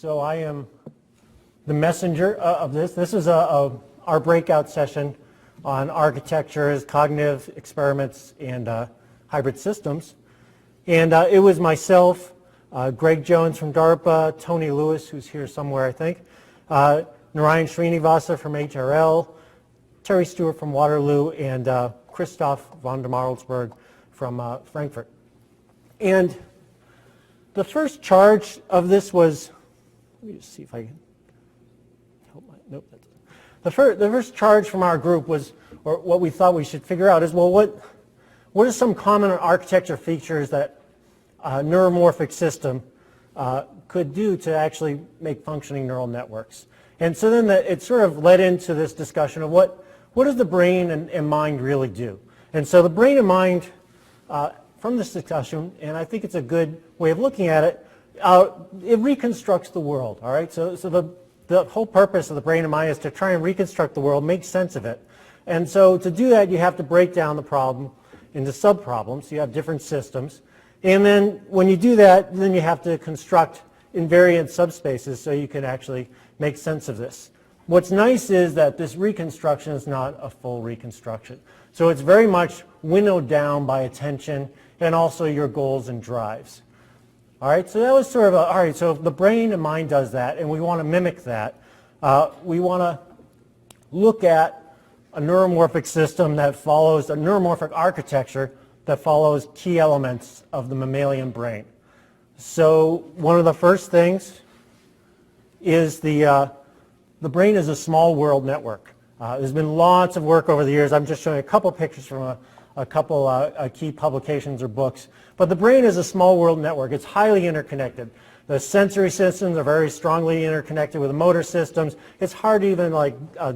So I am the messenger of this. This is our breakout session on architectures, cognitive experiments, and hybrid systems. And it was myself, Greg Jones from DARPA, Tony Lewis, who's here somewhere, I think, Narayan Srinivasa from HRL, Terry Stewart from Waterloo, and Christoph von der Marlsberg from Frankfurt. And the first charge of this was, let me just see if I can help my, nope. The first charge from our group was, or what we thought we should figure out is, well, what are some common architecture features that a neuromorphic system could do to actually make functioning neural networks? And so then it sort of led into this discussion of what does the brain and mind really do? And so the brain and mind, from this discussion, and I think it's a good way of looking at it, it reconstructs the world, all right? So the whole purpose of the brain and mind is to try and reconstruct the world, make sense of it. And so to do that, you have to break down the problem into subproblems. You have different systems. And then when you do that, then you have to construct invariant subspaces so you can actually make sense of this. What's nice is that this reconstruction is not a full reconstruction. So it's very much winnowed down by attention and also your goals and drives. All right, so that was sort of all right, so if the brain and mind does that and we want to mimic that, we want to look at a neuromorphic system that follows a neuromorphic architecture that follows key elements of the mammalian brain. So one of the first things is the brain is a small world network. There's been lots of work over the years. I'm just showing a couple pictures from a couple key publications or books. But the brain is a small world network. It's highly interconnected. The sensory systems are very strongly interconnected with the motor systems. It's hard to even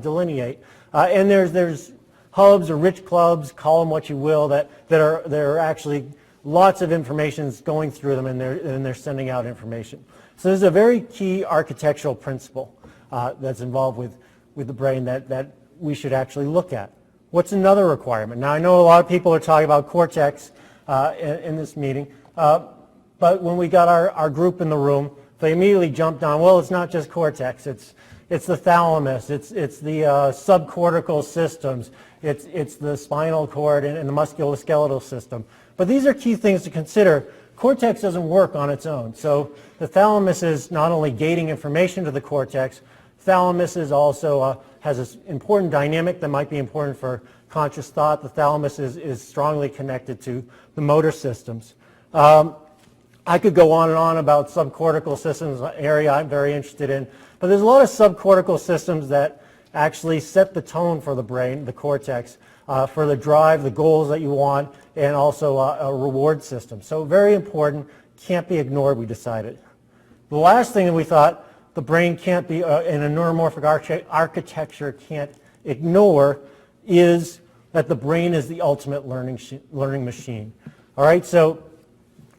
delineate. And there's hubs or rich clubs, call them what you will, that are actually lots of information going through them, and they're sending out information. So there's a very key architectural principle that's involved with the brain that we should actually look at. What's another requirement? Now, I know a lot of people are talking about cortex in this meeting, but when we got our group in the room, they immediately jumped on, well, it's not just cortex, it's the thalamus, it's the subcortical systems, it's the spinal cord and the musculoskeletal system. But these are key things to consider. Cortex doesn't work on its own. So the thalamus is not only gating information to the cortex, thalamus is also has an important dynamic that might be important for conscious thought. The thalamus is strongly connected to the motor systems. I could go on and on about subcortical systems, an area I'm very interested in, but there's a lot of subcortical systems that actually set the tone for the brain, the cortex, for the drive, the goals that you want, and also a reward system. So very important, can't be ignored, we decided. The last thing that we thought the brain can't be, in a neuromorphic architecture can't ignore, is that the brain is the ultimate learning machine. All right, so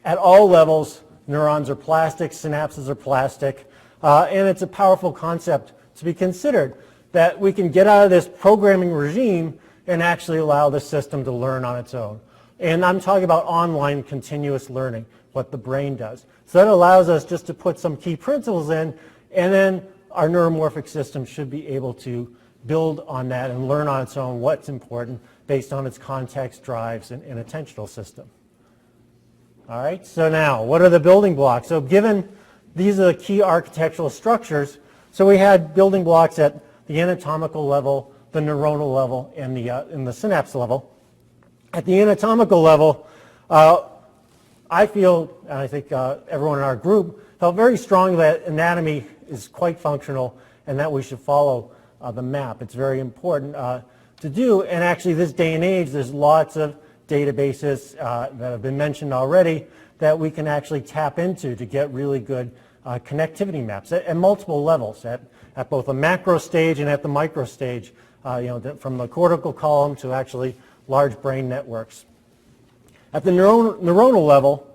at all levels, neurons are plastic, synapses are plastic, and it's a powerful concept to be considered, that we can get out of this programming regime and actually allow the system to learn on its own. And I'm talking about online continuous learning, what the brain does. So that allows us just to put some key principles in, and then our neuromorphic system should be able to build on that and learn on its own what's important based on its context, drives, and attentional system. All right, so now, what are the building blocks? So given these are the key architectural structures, so we had building blocks at the anatomical level, the neuronal level, and the synapse level. At the anatomical level, I feel, and I think everyone in our group, felt very strongly that anatomy is quite functional and that we should follow the map. It's very important to do, and actually this day and age, there's lots of databases that have been mentioned already that we can actually tap into to get really good connectivity maps at multiple levels, at both a macro stage and at the micro stage, from the cortical column to actually large brain networks. At the neuronal level,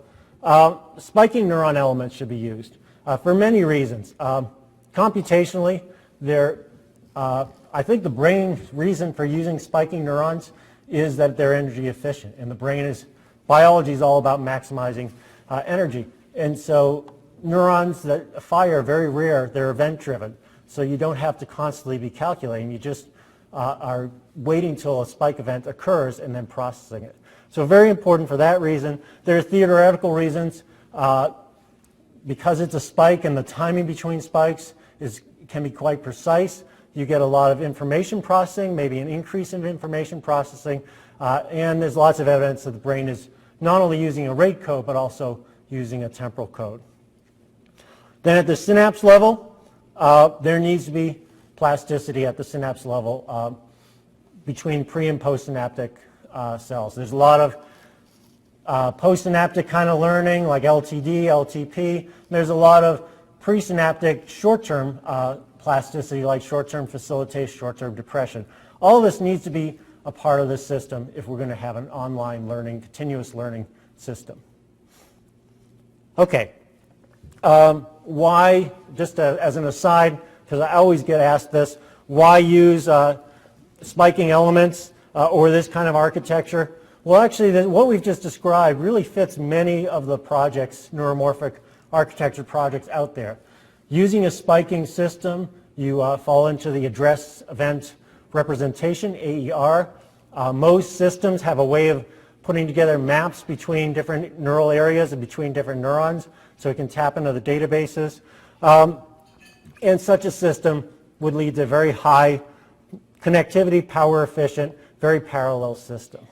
spiking neuron elements should be used for many reasons. Computationally, I think the brain's reason for using spiking neurons is that they're energy efficient, and the brain biology is all about maximizing energy. And so neurons that fire are very rare. They're event-driven, so you don't have to constantly be calculating. You just are waiting till a spike event occurs and then processing it. So very important for that reason. There are theoretical reasons. Because it's a spike and the timing between spikes can be quite precise. You get a lot of information processing, maybe an increase in information processing, and there's lots of evidence that the brain is not only using a rate code but also using a temporal code. Then at the synapse level, there needs to be plasticity at the synapse level between pre and postsynaptic cells. There's a lot of postsynaptic kind of learning like LTD, LTP. There's a lot of presynaptic short-term plasticity like short-term facilitation, short-term depression. All of this needs to be a part of this system if we're going to have an online learning, continuous learning system. Okay. Why, just as an aside, because I always get asked this, why use spiking elements or this kind of architecture? Well, actually, what we've just described really fits many of the projects, neuromorphic architecture projects out there. Using a spiking system, you fall into the address event representation, AER. Most systems have a way of putting together maps between different neural areas and between different neurons, so it can tap into the databases. And such a system would lead to a very high connectivity, power efficient, very parallel system.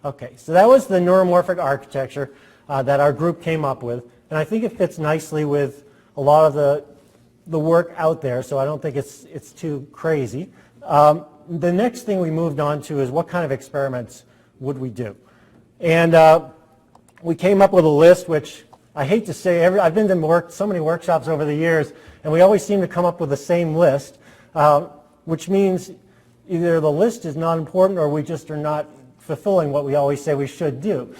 Okay, so that was the neuromorphic architecture that our group came up with, and I think it fits nicely with a lot of the work out there, so I don't think it's too crazy. The next thing we moved on to is what kind of experiments would we do? And we came up with a list, which I hate to say, I've been to so many workshops over the years, and we always seem to come up with the same list, which means either the list is not important or we just are not fulfilling what we always say we should do.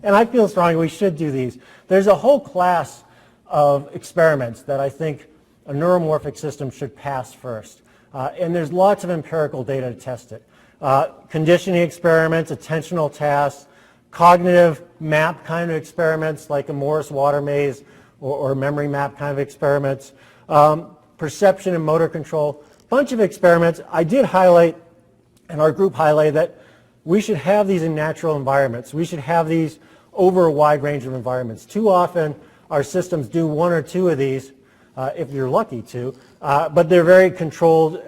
And I feel strongly we should do these. There's a whole class of experiments that I think a neuromorphic system should pass first. And there's lots of empirical data to test it. Conditioning experiments, attentional tasks, cognitive map kind of experiments like a Morris water maze or memory map kind of experiments, perception and motor control, bunch of experiments. I did highlight, and our group highlighted, that we should have these in natural environments. We should have these over a wide range of environments. Too often our systems do one or two of these, if you're lucky to, but they're very controlled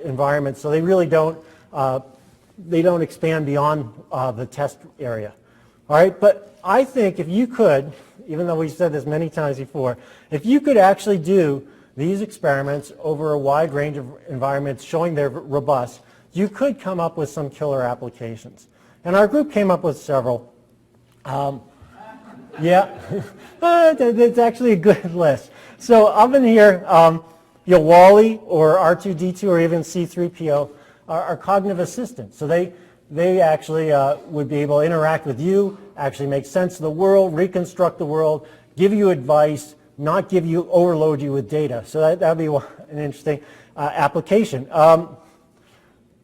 environments, so they really don't expand beyond the test area. All right, but I think if you could, even though we've said this many times before, if you could actually do these experiments over a wide range of environments showing they're robust, you could come up with some killer applications. And our group came up with several. Yeah, it's actually a good list. So up in here, WALL-E or R2-D2 or even C3PO are cognitive assistants. So they actually would be able to interact with you, actually make sense of the world, reconstruct the world, give you advice, not overload you with data. So that would be an interesting application.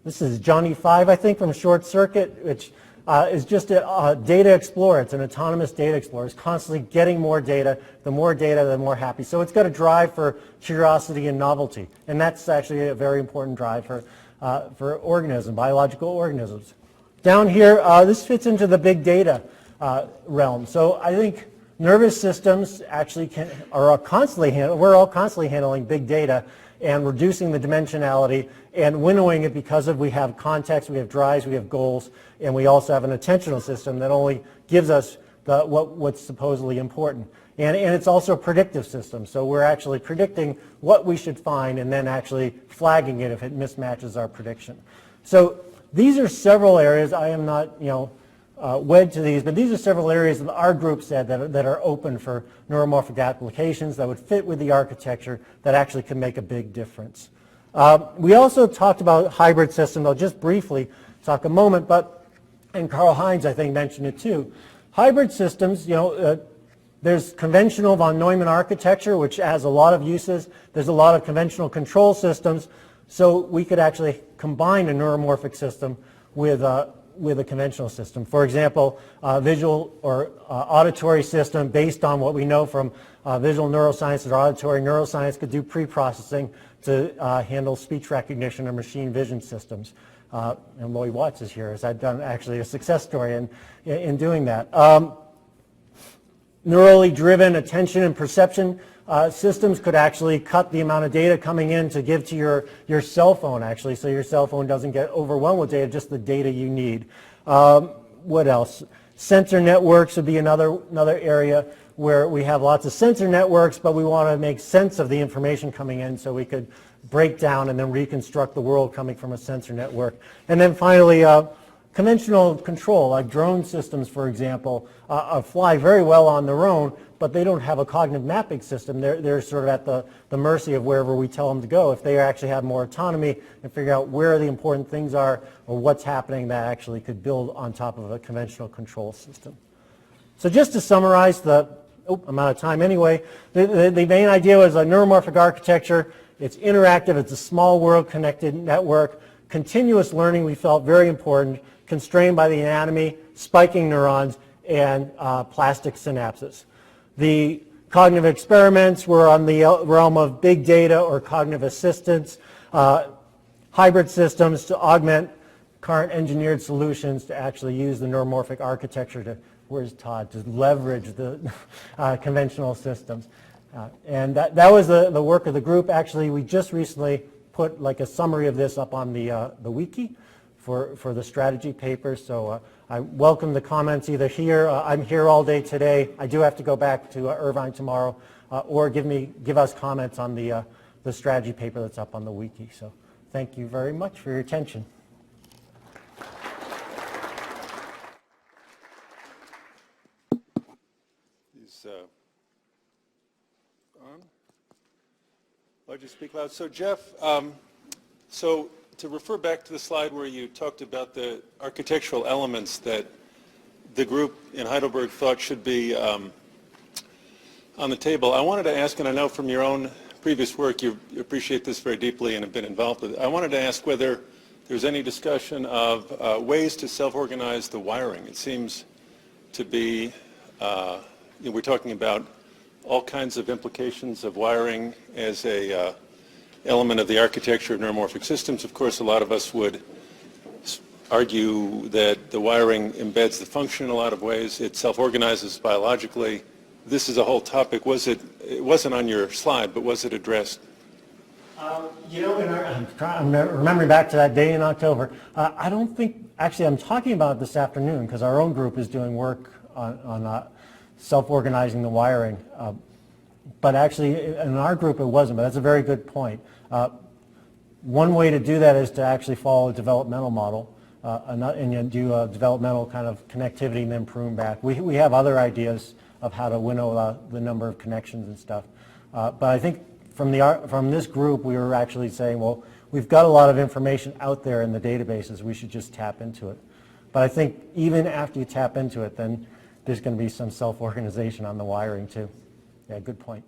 This is Johnny 5, I think, from Short Circuit, which is just a data explorer. It's an autonomous data explorer. It's constantly getting more data. The more data, the more happy. So it's got a drive for curiosity and novelty. And that's actually a very important drive for organisms, biological organisms. Down here, this fits into the big data realm. So I think nervous systems actually we're all constantly handling big data and reducing the dimensionality and winnowing it because we have context, we have drives, we have goals, and we also have an attentional system that only gives us what's supposedly important. And it's also a predictive system, so we're actually predicting what we should find and then actually flagging it if it mismatches our prediction. So these are several areas. I am not, wed to these, but these are several areas that our group said that are open for neuromorphic applications that would fit with the architecture that actually can make a big difference. We also talked about hybrid systems. I'll just briefly talk a moment, and Carl Heinz, I think, mentioned it too. Hybrid systems, there's conventional von Neumann architecture, which has a lot of uses. There's a lot of conventional control systems, so we could actually combine a neuromorphic system with a conventional system. For example, visual or auditory system based on what we know from visual neuroscience or auditory neuroscience could do pre-processing to handle speech recognition or machine vision systems. And Lloyd Watts is here, as I've done actually a success story in doing that. Neurally driven attention and perception systems could actually cut the amount of data coming in to give to your cell phone, actually, so your cell phone doesn't get overwhelmed with data, just the data you need. What else? Sensor networks would be another area where we have lots of sensor networks, but we want to make sense of the information coming in so we could break down and then reconstruct the world coming from a sensor network. And then finally, conventional control, like drone systems, for example, fly very well on their own, but they don't have a cognitive mapping system. They're sort of at the mercy of wherever we tell them to go. If they actually have more autonomy and figure out where the important things are or what's happening, that actually could build on top of a conventional control system. So just to summarize I'm out of time anyway. The main idea was a neuromorphic architecture. It's interactive. It's a small world connected network. Continuous learning we felt very important, constrained by the anatomy, spiking neurons, and plastic synapses. The cognitive experiments were on the realm of big data or cognitive assistance, hybrid systems to augment current engineered solutions to actually use the neuromorphic architecture to, where's Todd, to leverage the conventional systems. And that was the work of the group. Actually, we just recently put like a summary of this up on the wiki for the strategy paper. So I welcome the comments either here. I'm here all day today. I do have to go back to Irvine tomorrow, or give us comments on the strategy paper that's up on the wiki. So thank you very much for your attention. I'll just speak loud. So Jeff, so to refer back to the slide where you talked about the architectural elements that the group in Heidelberg thought should be on the table, I wanted to ask, and I know from your own previous work you appreciate this very deeply and have been involved with it, I wanted to ask whether there's any discussion of ways to self-organize the wiring. It seems to be, we're talking about all kinds of implications of wiring as a element of the architecture of neuromorphic systems. Of course, a lot of us would argue that the wiring embeds the function in a lot of ways. It self-organizes biologically. This is a whole topic. It wasn't on your slide, but was it addressed? You know, I'm remembering back to that day in October. I don't think, actually I'm talking about it this afternoon because our own group is doing work on self-organizing the wiring. But actually in our group it wasn't, but that's a very good point. One way to do that is to actually follow a developmental model and you do a developmental kind of connectivity and then prune back. We have other ideas of how to winnow the number of connections and stuff. But I think from this group we were actually saying, well, we've got a lot of information out there in the databases, we should just tap into it. But I think even after you tap into it, then there's going to be some self-organization on the wiring too. Yeah, good point.